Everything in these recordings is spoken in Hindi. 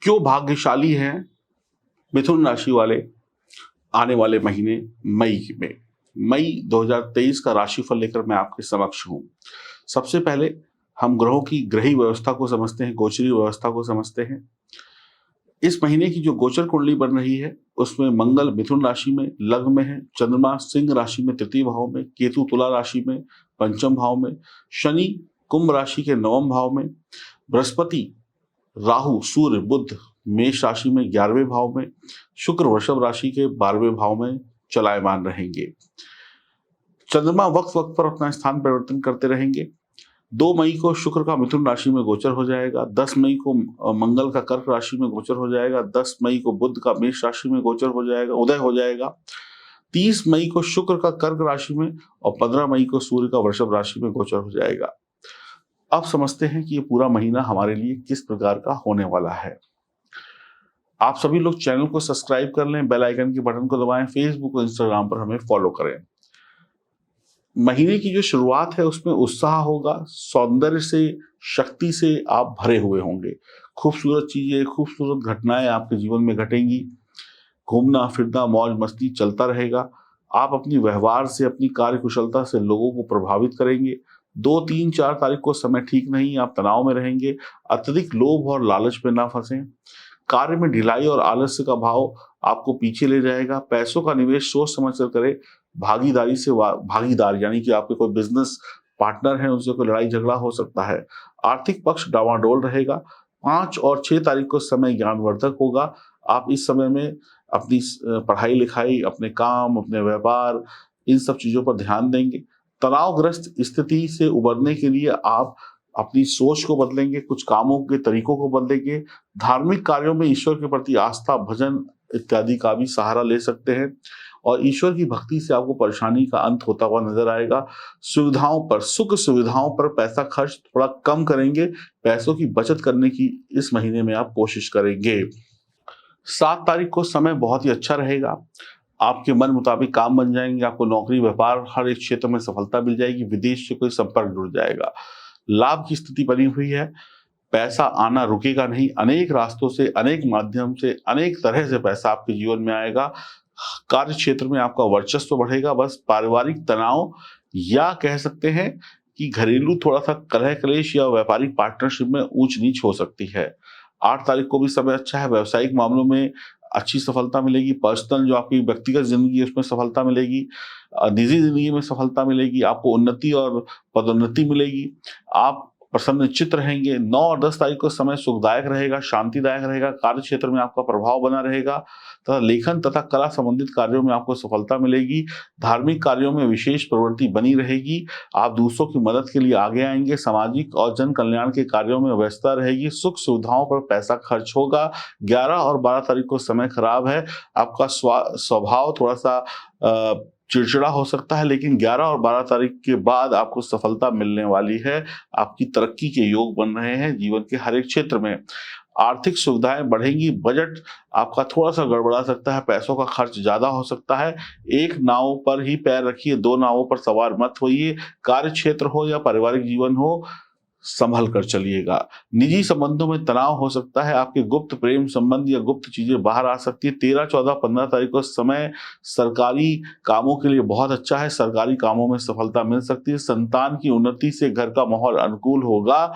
क्यों भाग्यशाली हैं मिथुन राशि वाले आने वाले महीने मई में? मई 2023 का राशिफल लेकर मैं आपके समक्ष हूँ। सबसे पहले हम ग्रहों की ग्रही व्यवस्था को समझते हैं, गोचरीय व्यवस्था को समझते हैं। इस महीने की जो गोचर कुंडली बन रही है उसमें मंगल मिथुन राशि में लग्न में है, चंद्रमा सिंह राशि में तृतीय भाव में, केतु तुला राशि में पंचम भाव में, शनि कुंभ राशि के नवम भाव में, बृहस्पति राहु सूर्य बुध मेष राशि में 11वें भाव में, शुक्र वृषभ राशि के 12वें भाव में चलायमान रहेंगे। चंद्रमा वक्त वक्त पर अपना स्थान परिवर्तन करते रहेंगे। 2 मई को शुक्र का मिथुन राशि में गोचर हो जाएगा, 10 मई को मंगल का कर्क राशि में गोचर हो जाएगा, 10 मई को बुध का मेष राशि में गोचर हो जाएगा, उदय हो जाएगा, 30 मई को शुक्र का कर्क राशि में और 15 मई को सूर्य का वृषभ राशि में गोचर हो जाएगा। अब समझते हैं कि ये पूरा महीना हमारे लिए किस प्रकार का होने वाला है। आप सभी लोग चैनल को सब्सक्राइब कर लें, बेल आइकन के बटन को दबाएं, फेसबुक और इंस्टाग्राम पर हमें फॉलो करें। महीने की जो शुरुआत है उसमें उत्साह होगा, सौंदर्य से, शक्ति से आप भरे हुए होंगे। खूबसूरत चीजें, खूबसूरत घटनाएं आपके जीवन में घटेंगी। घूमना फिरना मौज मस्ती चलता रहेगा। आप अपनी व्यवहार से, अपनी कार्य कुशलता से लोगों को प्रभावित करेंगे। 2, 3, 4 तारीख को समय ठीक नहीं, आप तनाव में रहेंगे। अत्यधिक लोभ और लालच में ना फंसें। कार्य में ढिलाई और आलस्य का भाव आपको पीछे ले जाएगा। पैसों का निवेश सोच समझ कर करें। भागीदारी से भागीदार यानी कि आपके कोई बिजनेस पार्टनर हैं, उनसे कोई लड़ाई झगड़ा हो सकता है। आर्थिक पक्ष डावाडोल रहेगा। 5 और 6 तारीख को समय ज्ञानवर्धक होगा। आप इस समय में अपनी पढ़ाई लिखाई, अपने काम, अपने व्यापार, इन सब चीजों पर ध्यान देंगे। तनावग्रस्त स्थिति से उबरने के लिए आप अपनी सोच को बदलेंगे, कुछ कामों के तरीकों को बदलेंगे। धार्मिक कार्यों में ईश्वर के प्रति आस्था, भजन इत्यादि का भी सहारा ले सकते हैं और ईश्वर की भक्ति से आपको परेशानी का अंत होता हुआ नजर आएगा। सुविधाओं पर, सुख सुविधाओं पर पैसा खर्च थोड़ा कम करेंगे। पैसों की बचत करने की इस महीने में आप कोशिश करेंगे। 7 तारीख को समय बहुत ही अच्छा रहेगा। आपके मन मुताबिक काम बन जाएंगे। आपको नौकरी व्यापार हर एक क्षेत्र में सफलता मिल जाएगी। विदेश से कोई संपर्क जुड़ जाएगा। लाभ की स्थिति बनी हुई है। पैसा आना रुकेगा नहीं। अनेक रास्तों से, अनेक माध्यम से, अनेक तरह से पैसा आपके जीवन में आएगा। कार्य क्षेत्र में आपका वर्चस्व बढ़ेगा। बस पारिवारिक तनाव या कह सकते हैं कि घरेलू थोड़ा सा कलह क्लेश या व्यापारिक पार्टनरशिप में ऊंच नीच हो सकती है। 8 तारीख को भी समय अच्छा है। व्यावसायिक मामलों में अच्छी सफलता मिलेगी। पर्सनल जो आपकी व्यक्तिगत जिंदगी है उसमें सफलता मिलेगी। निजी जिंदगी में सफलता मिलेगी। आपको उन्नति और पदोन्नति मिलेगी। आप प्रसन्नचित्त रहेंगे। 9 और 10 तारीख को समय सुखदायक रहेगा, शांतिदायक रहेगा। कार्य क्षेत्र में आपका प्रभाव बना रहेगा तथा लेखन तथा कला संबंधित कार्यों में आपको सफलता मिलेगी। धार्मिक कार्यों में विशेष प्रवृत्ति बनी रहेगी। आप दूसरों की मदद के लिए आगे आएंगे। सामाजिक और जन कल्याण के कार्यों में व्यस्तता रहेगी। सुख सुविधाओं पर पैसा खर्च होगा। 11 और 12 तारीख को समय खराब है। आपका स्वभाव थोड़ा सा चिड़चिड़ा हो सकता है, लेकिन 11 और 12 तारीख के बाद आपको सफलता मिलने वाली है। आपकी तरक्की के योग बन रहे हैं जीवन के हर एक क्षेत्र में। आर्थिक सुविधाएं बढ़ेंगी। बजट आपका थोड़ा सा गड़बड़ा सकता है। पैसों का खर्च ज्यादा हो सकता है। एक नाव पर ही पैर रखिए, 2 नावों पर सवार मत होइए। कार्य क्षेत्र हो या पारिवारिक जीवन हो, संभल कर चलिएगा। निजी संबंधों में तनाव हो सकता है। आपके गुप्त प्रेम संबंध या गुप्त चीजें बाहर आ सकती है। 13, 14, 15 तारीख को समय सरकारी कामों के लिए बहुत अच्छा है। सरकारी कामों में सफलता मिल सकती है। संतान की उन्नति से घर का माहौल अनुकूल होगा।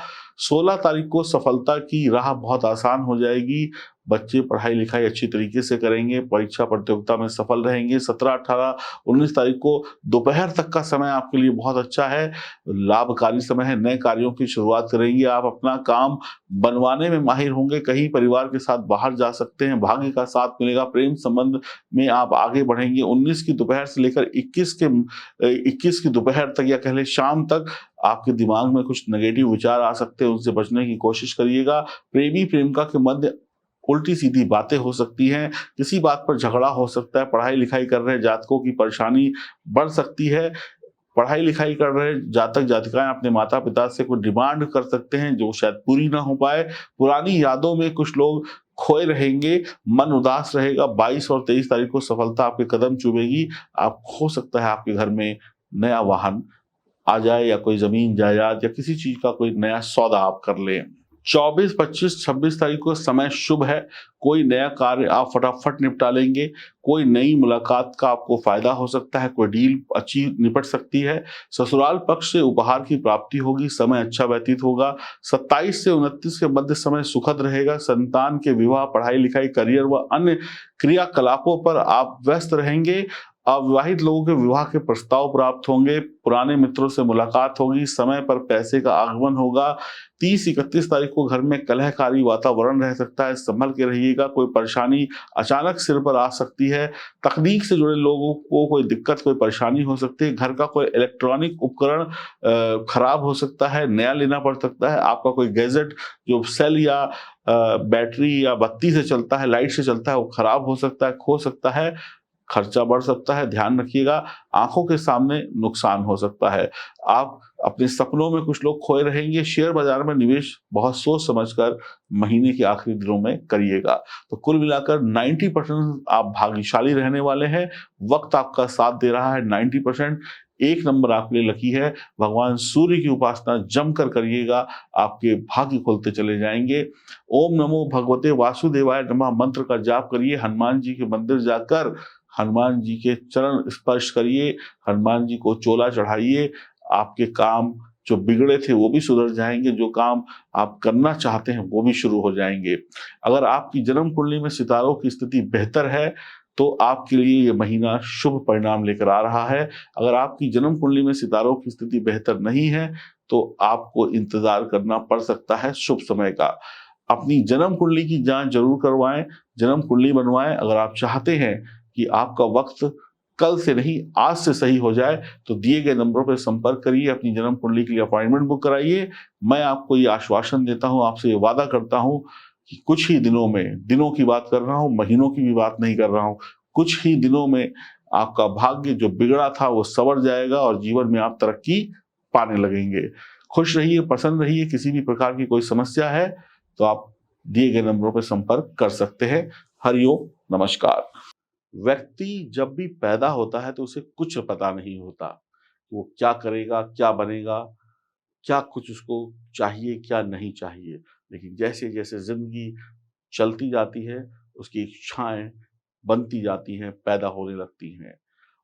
16 तारीख को सफलता की राह बहुत आसान हो जाएगी। बच्चे पढ़ाई लिखाई अच्छी तरीके से करेंगे। परीक्षा प्रतियोगिता में सफल रहेंगे। 17, 18, 19 तारीख को दोपहर तक का समय आपके लिए बहुत अच्छा है। लाभकारी समय है। नए कार्यों की शुरुआत करेंगे। आप अपना काम बनवाने में माहिर होंगे। कहीं परिवार के साथ बाहर जा सकते हैं। भाग्य का साथ मिलेगा। प्रेम संबंध में आप आगे बढ़ेंगे। 19 की दोपहर से लेकर 21 की दोपहर तक या कह ले शाम तक आपके दिमाग में कुछ नेगेटिव विचार आ सकते हैं, उनसे बचने की कोशिश करिएगा। प्रेमी प्रेमिका के मध्य उल्टी सीधी बातें हो सकती हैं। किसी बात पर झगड़ा हो सकता है। पढ़ाई लिखाई कर रहे जातकों की परेशानी बढ़ सकती है। पढ़ाई लिखाई कर रहे जातक जातिकाएं अपने माता पिता से कुछ डिमांड कर सकते हैं जो शायद पूरी ना हो पाए। पुरानी यादों में कुछ लोग खोए रहेंगे। मन उदास रहेगा। 22 और 23 तारीख को सफलता आपके कदम चूमेगी। आप हो सकता है आपके घर में नया वाहन आ जाए या कोई जमीन जायदाद या किसी चीज का कोई नया सौदा आप कर लें। 24, 25, 26 तारीख को समय शुभ है। कोई नया कार्य आप फटाफट निपटा लेंगे। कोई नई मुलाकात का आपको फ़ायदा हो सकता है, कोई डील अच्छी निपट सकती है। ससुराल पक्ष से उपहार की प्राप्ति होगी, समय अच्छा व्यतीत होगा। 27 से 29 के मध्य समय सुखद रहेगा। संतान के विवाह, पढ़ाई-लिखाई, करियर व अन्य क्रियाकलापों पर आप व्यस्त रहेंगे। अविवाहित लोगों के विवाह के प्रस्ताव प्राप्त होंगे। पुराने मित्रों से मुलाकात होगी। समय पर पैसे का आगमन होगा। 30-31 तारीख को घर में कलहकारी वातावरण रह सकता है, संभल के रहिएगा। कोई परेशानी अचानक सिर पर आ सकती है। तकनीक से जुड़े लोगों को कोई दिक्कत, कोई परेशानी हो सकती है। घर का कोई इलेक्ट्रॉनिक उपकरण खराब हो सकता है, नया लेना पड़ सकता है। आपका कोई गैजेट जो सेल या बैटरी या बत्ती से चलता है, लाइट से चलता है, वो खराब हो सकता है, खो सकता है। खर्चा बढ़ सकता है, ध्यान रखिएगा। आंखों के सामने नुकसान हो सकता है। आप अपने सपनों में कुछ लोग खोए रहेंगे। शेयर बाजार में निवेश बहुत सोच समझकर महीने के आखिरी दिनों में करिएगा। तो कुल मिलाकर 90% आप भाग्यशाली रहने वाले हैं। वक्त आपका साथ दे रहा है 90%। एक नंबर आपके लिए लकी है। भगवान सूर्य की उपासना जमकर करिएगा, आपके भाग्य खुलते चले जाएंगे। ओम नमो भगवते वासुदेवाय नमः मंत्र का जाप करिए। हनुमान जी के मंदिर जाकर हनुमान जी के चरण स्पर्श करिए, हनुमान जी को चोला चढ़ाइए। आपके काम जो बिगड़े थे वो भी सुधर जाएंगे, जो काम आप करना चाहते हैं वो भी शुरू हो जाएंगे। अगर आपकी जन्म कुंडली में सितारों की स्थिति बेहतर है तो आपके लिए ये महीना शुभ परिणाम लेकर आ रहा है। अगर आपकी जन्म कुंडली में सितारों की स्थिति बेहतर नहीं है तो आपको इंतजार करना पड़ सकता है शुभ समय का। अपनी जन्म कुंडली की जांच जरूर करवाएं, जन्म कुंडली बनवाएं। अगर आप चाहते हैं कि आपका वक्त कल से नहीं आज से सही हो जाए तो दिए गए नंबरों पर संपर्क करिए, अपनी जन्म कुंडली के लिए अपॉइंटमेंट बुक कराइए। मैं आपको ये आश्वासन देता हूं, आपसे ये वादा करता हूं कि कुछ ही दिनों में, दिनों की बात कर रहा हूं, महीनों की भी बात नहीं कर रहा हूं, कुछ ही दिनों में आपका भाग्य जो बिगड़ा था वो संवर जाएगा और जीवन में आप तरक्की पाने लगेंगे। खुश रहिए, प्रसन्न रहिए। किसी भी प्रकार की कोई समस्या है तो आप दिए गए नंबरों पर संपर्क कर सकते हैं। हरिओम, नमस्कार। व्यक्ति जब भी पैदा होता है तो उसे कुछ पता नहीं होता, वो क्या करेगा, क्या बनेगा, क्या कुछ उसको चाहिए, क्या नहीं चाहिए। लेकिन जैसे-जैसे ज़िंदगी चलती जाती है, उसकी इच्छाएँ बनती जाती हैं, पैदा होने लगती हैं।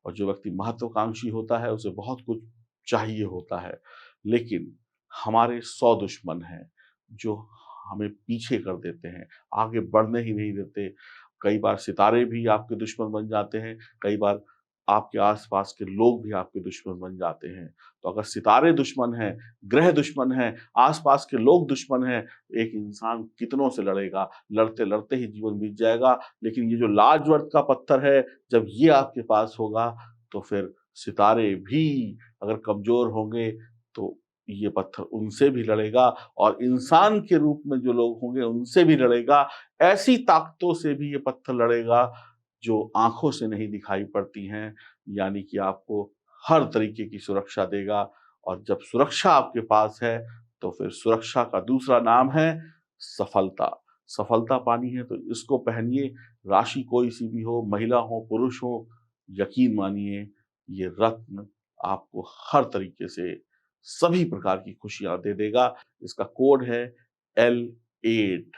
और जो व्यक्ति महत्वाकांक्षी होता है, उसे बहुत कुछ चाहिए होता है। लेकिन हमारे 100 दुश्मन हैं, जो हमें पीछे कर देते हैं, आगे बढ़ने ही नहीं देते। कई बार सितारे भी आपके दुश्मन बन जाते हैं, कई बार आपके आस-पास के लोग भी आपके दुश्मन बन जाते हैं। तो अगर सितारे दुश्मन हैं, ग्रह दुश्मन हैं, आस-पास के लोग दुश्मन हैं, एक इंसान कितनों से लड़ेगा? लड़ते-लड़ते ही जीवन बीत जाएगा। लेकिन ये जो लाजवर्त का पत्थर है, जब ये आपके पास होगा, तो फिर सितारे भी अगर कमज़ोर होंगे, तो ये पत्थर उनसे भी लड़ेगा और इंसान के रूप में जो लोग होंगे, उनसे भी लड़ेगा। ऐसी ताकतों से भी ये पत्थर लड़ेगा, जो आँखों से नहीं दिखाई पड़ती हैं, यानी कि आपको हर तरीके की सुरक्षा देगा। और जब सुरक्षा आपके पास है, तो फिर सुरक्षा का दूसरा नाम है सफलता। सफलता पानी है तो इसको पहनिए, राशि कोई-सी भी हो, महिला हो, पुरुष हो, यकीन मानिए ये रत्न आपको हर तरीके से सभी प्रकार की खुशियाँ दे देगा। इसका कोड है L8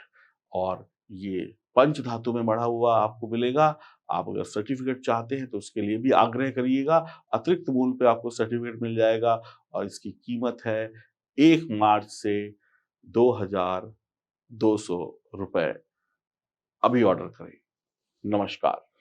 और ये पंचधातु में मढ़ा हुआ आपको मिलेगा। आप अगर सर्टिफ़िकेट चाहते हैं तो उसके लिए भी आग्रह करिएगा। अतिरिक्त मूल्य पे आपको सर्टिफ़िकेट मिल जाएगा और इसकी कीमत है 1 मार्च से ₹2200। अभी ऑर्डर करें। नमस्कार।